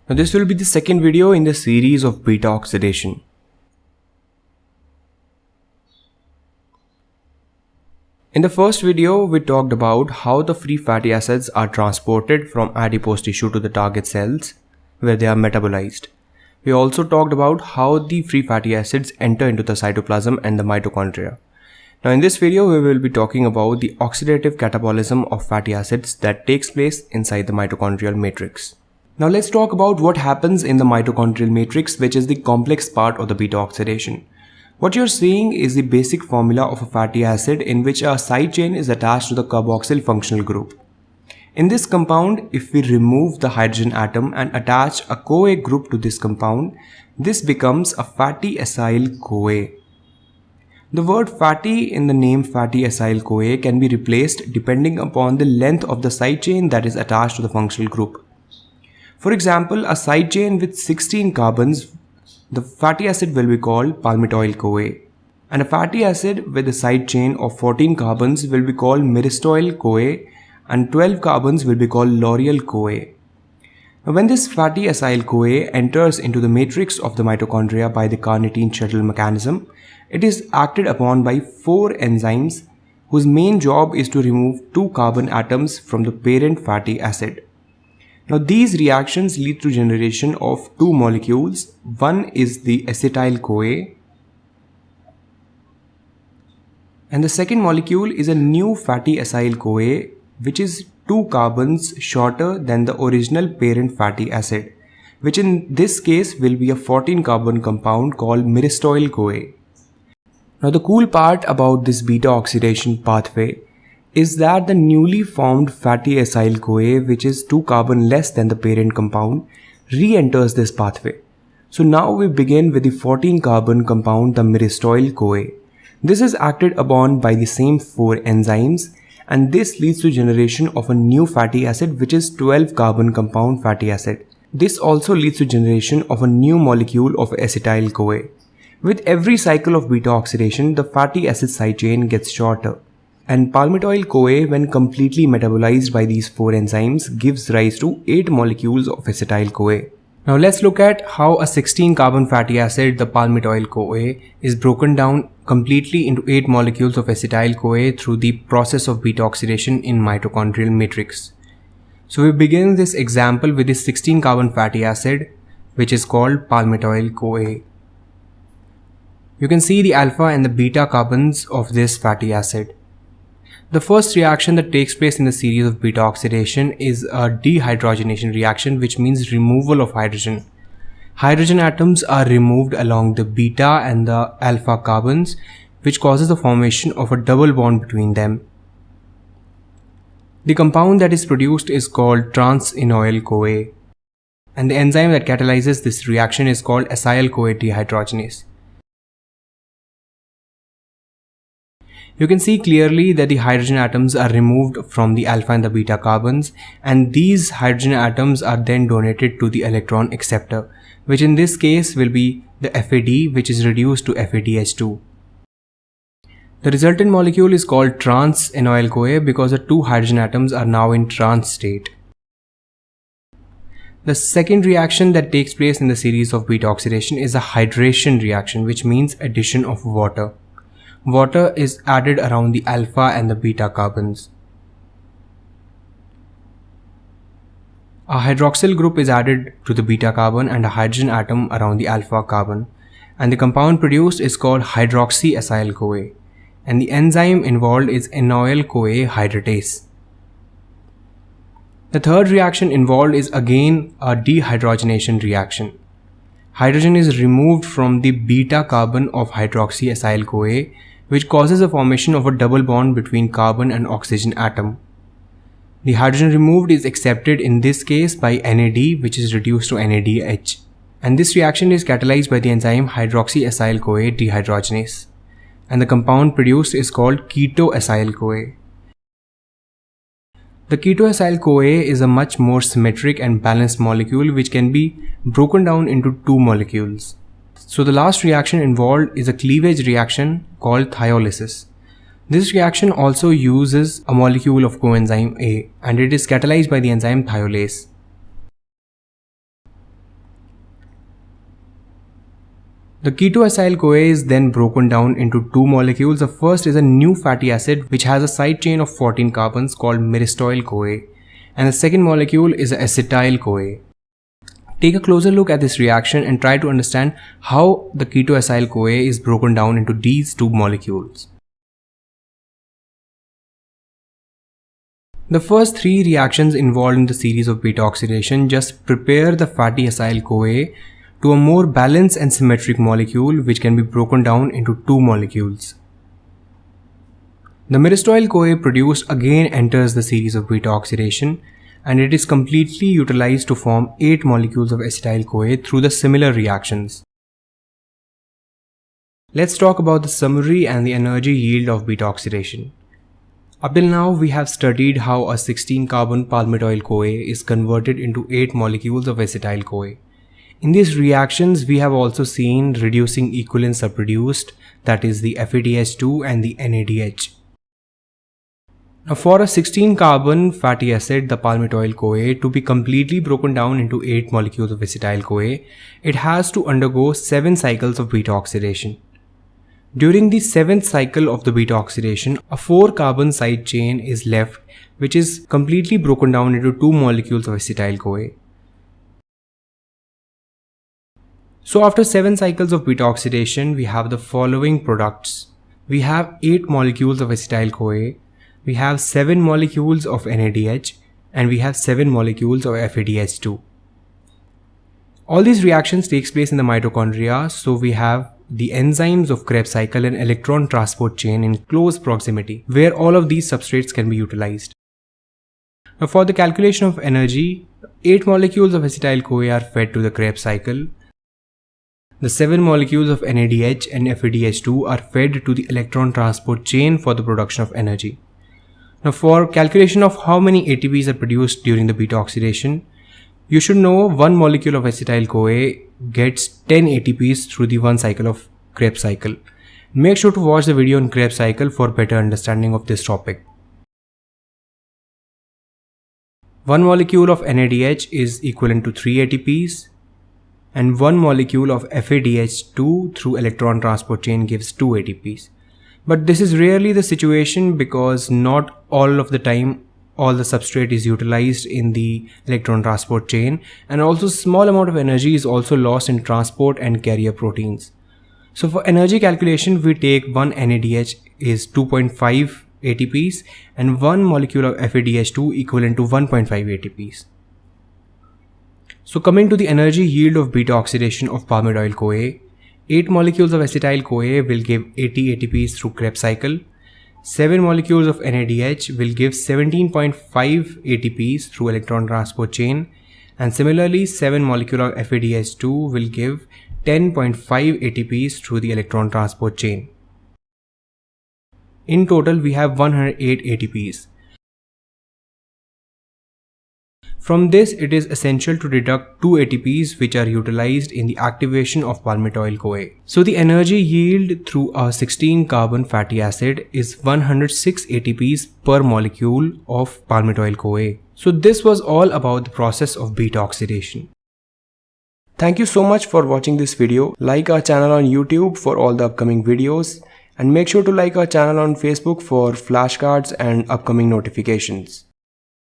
Now this will be the second video in the series of beta oxidation. In the first video, we talked about how the free fatty acids are transported from adipose tissue to the target cells where they are metabolized. We also talked about how the free fatty acids enter into the cytoplasm and the mitochondria. Now in this video, we will be talking about the oxidative catabolism of fatty acids that takes place inside the mitochondrial matrix. Now let's talk about what happens in the mitochondrial matrix, which is the complex part of the beta oxidation. What you're seeing is the basic formula of a fatty acid in which a side chain is attached to the carboxyl functional group. In this compound, if we remove the hydrogen atom and attach a CoA group to this compound, this becomes a fatty acyl-CoA. The word fatty in the name fatty acyl-CoA can be replaced depending upon the length of the side chain that is attached to the functional group. For example, a side chain with 16 carbons, the fatty acid will be called palmitoyl-CoA, and a fatty acid with a side chain of 14 carbons will be called myristoyl-CoA, and 12 carbons will be called lauryl-CoA. Now, when this fatty acyl-CoA enters into the matrix of the mitochondria by the carnitine shuttle mechanism, it is acted upon by 4 enzymes whose main job is to remove 2 carbon atoms from the parent fatty acid. Now these reactions lead to generation of 2 molecules. One is the acetyl-CoA and the second molecule is a new fatty acyl-CoA which is 2 carbons shorter than the original parent fatty acid, which in this case will be a 14 carbon compound called myristoyl-CoA. Now the cool part about this beta oxidation pathway is that the newly formed fatty acyl-CoA, which is 2 carbon less than the parent compound, re-enters this pathway. So now we begin with the 14 carbon compound, the myristoyl-CoA. This is acted upon by the same 4 enzymes, and this leads to generation of a new fatty acid which is 12 carbon compound fatty acid. This also leads to generation of a new molecule of acetyl-CoA. With every cycle of beta oxidation, the fatty acid side chain gets shorter. And palmitoyl-CoA, when completely metabolized by these 4 enzymes, gives rise to 8 molecules of acetyl-CoA. Now let's look at how a 16 carbon fatty acid, the palmitoyl-CoA, is broken down completely into 8 molecules of acetyl-CoA through the process of beta oxidation in mitochondrial matrix. So we begin this example with this 16 carbon fatty acid, which is called palmitoyl-CoA. You can see the alpha and the beta carbons of this fatty acid. The first reaction that takes place in the series of beta oxidation is a dehydrogenation reaction, which means removal of hydrogen. Hydrogen atoms are removed along the beta and the alpha carbons, which causes the formation of a double bond between them. The compound that is produced is called trans-enoyl-CoA, and the enzyme that catalyzes this reaction is called acyl-CoA dehydrogenase. You can see clearly that the hydrogen atoms are removed from the alpha and the beta carbons, and these hydrogen atoms are then donated to the electron acceptor, which in this case will be the FAD, which is reduced to FADH2. The resultant molecule is called trans-enoyl-CoA because the 2 hydrogen atoms are now in trans state. The second reaction that takes place in the series of beta oxidation is a hydration reaction, which means addition of water. Water is added around the alpha and the beta carbons. A hydroxyl group is added to the beta carbon and a hydrogen atom around the alpha carbon, and the compound produced is called hydroxyacyl-CoA, and the enzyme involved is enoyl-CoA hydratase. The third reaction involved is again a dehydrogenation reaction. Hydrogen is removed from the beta carbon of hydroxyacyl-CoA, which causes the formation of a double bond between carbon and oxygen atom. The hydrogen removed is accepted in this case by NAD, which is reduced to NADH, and this reaction is catalyzed by the enzyme hydroxyacyl-CoA dehydrogenase, and the compound produced is called keto-acyl-CoA. The keto-acyl-CoA is a much more symmetric and balanced molecule which can be broken down into 2 molecules. So the last reaction involved is a cleavage reaction called thiolysis. This reaction also uses a molecule of coenzyme A, and it is catalyzed by the enzyme thiolase. The keto-acyl-CoA is then broken down into two molecules. The first is a new fatty acid which has a side chain of 14 carbons called myristoyl-CoA, and the second molecule is acetyl-CoA. Take a closer look at this reaction and try to understand how the keto-acyl-CoA is broken down into these two molecules. The first three reactions involved in the series of beta-oxidation just prepare the fatty acyl-CoA to a more balanced and symmetric molecule which can be broken down into two molecules. The myristoyl-CoA produced again enters the series of beta-oxidation, and it is completely utilized to form 8 molecules of acetyl-CoA through the similar reactions. Let's talk about the summary and the energy yield of beta-oxidation. Up till now, we have studied how a 16-carbon palmitoyl-CoA is converted into 8 molecules of acetyl-CoA. In these reactions, we have also seen reducing equivalents are produced, that is the FADH2 and the NADH. Now for a 16-carbon fatty acid, the palmitoyl-CoA, to be completely broken down into 8 molecules of acetyl-CoA, it has to undergo 7 cycles of beta-oxidation. During the 7th cycle of the beta-oxidation, a 4-carbon side chain is left which is completely broken down into 2 molecules of acetyl-CoA. So after 7 cycles of beta-oxidation, we have the following products. We have 8 molecules of acetyl-CoA, we have 7 molecules of NADH, and we have 7 molecules of FADH2. All these reactions takes place in the mitochondria, so we have the enzymes of Krebs cycle and electron transport chain in close proximity, where all of these substrates can be utilized. Now for the calculation of energy, 8 molecules of acetyl-CoA are fed to the Krebs cycle. The 7 molecules of NADH and FADH2 are fed to the electron transport chain for the production of energy. Now for calculation of how many ATPs are produced during the beta oxidation, you should know 1 molecule of acetyl-CoA gets 10 ATPs through the 1 cycle of Krebs cycle. Make sure to watch the video on Krebs cycle for better understanding of this topic. 1 molecule of NADH is equivalent to 3 ATPs, and 1 molecule of FADH2 through electron transport chain gives 2 ATPs. But this is rarely the situation because not all of the time all the substrate is utilized in the electron transport chain, and also small amount of energy is also lost in transport and carrier proteins. So for energy calculation, we take 1 NADH is 2.5 ATPs and 1 molecule of FADH2 equivalent to 1.5 ATPs. So coming to the energy yield of beta oxidation of palmitoyl-CoA, 8 molecules of acetyl-CoA will give 80 ATPs through Krebs cycle. 7 molecules of NADH will give 17.5 ATPs through electron transport chain, and similarly 7 molecule of FADH2 will give 10.5 ATPs through the electron transport chain. In total, we have 108 ATPs. From this, it is essential to deduct 2 ATPs which are utilized in the activation of palmitoyl-CoA. So the energy yield through a 16-carbon fatty acid is 106 ATPs per molecule of palmitoyl-CoA. So this was all about the process of beta oxidation. Thank you so much for watching this video. Like our channel on YouTube for all the upcoming videos, and make sure to like our channel on Facebook for flashcards and upcoming notifications.